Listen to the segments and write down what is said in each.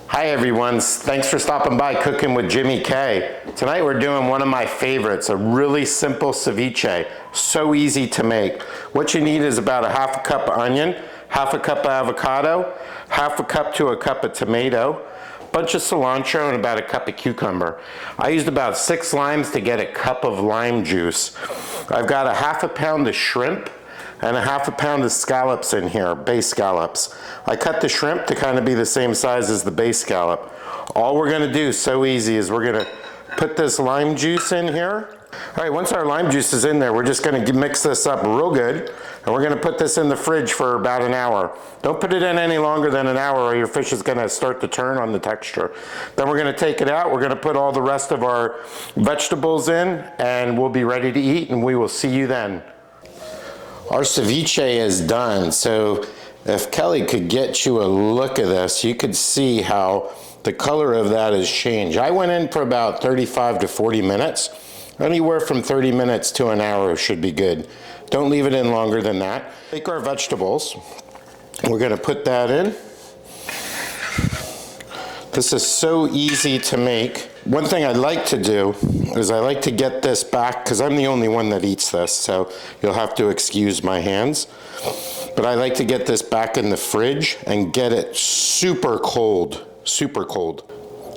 Hi everyone, thanks for stopping by Cooking with Jimmy K. Tonight we're doing one of my favorites, a really simple ceviche. So easy to make. What you need is about a half a cup of onion, half a cup of avocado, half a cup to a cup of tomato, bunch of cilantro, and about a cup of cucumber. I used about 6 limes to get a cup of lime juice. I've got a half a pound of shrimp and a half a pound of scallops in here, base scallops. I cut the shrimp to kind of be the same size as the base scallop. All we're gonna do, so easy, is we're gonna put this lime juice in here. All right, once our lime juice is in there, we're just gonna mix this up real good, and we're gonna put this in the fridge for about an hour. Don't put it in any longer than an hour or your fish is gonna start to turn on the texture. Then we're gonna take it out, we're gonna put all the rest of our vegetables in, and we'll be ready to eat, and we will see you then. Our ceviche is done, so if Kelly could get you a look at this, you could see how the color of that has changed. I went in for about 35 to 40 minutes. Anywhere from 30 minutes to an hour should be good. Don't leave it in longer than that. Take our vegetables. We're gonna put that in. This is so easy to make. One thing I like to do is I like to get this back, because I'm the only one that eats this, so you'll have to excuse my hands. But I like to get this back in the fridge and get it super cold, super cold.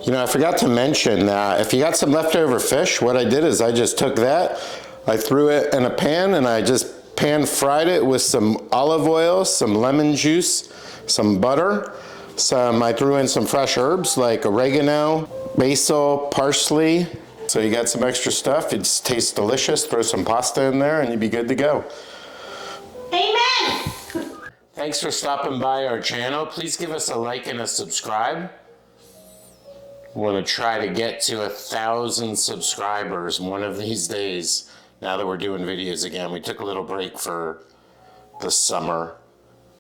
You know, I forgot to mention that if you got some leftover fish, what I did is I just took that, I threw it in a pan, and I just pan fried it with some olive oil, some lemon juice, some butter. I threw in some fresh herbs like oregano, basil, parsley. So you got some extra stuff. It tastes delicious. Throw some pasta in there and you'd be good to go. Amen. Thanks for stopping by our channel. Please give us a like and a subscribe. We want to try to get to 1,000 subscribers one of these days. Now that we're doing videos again, we took a little break for the summer.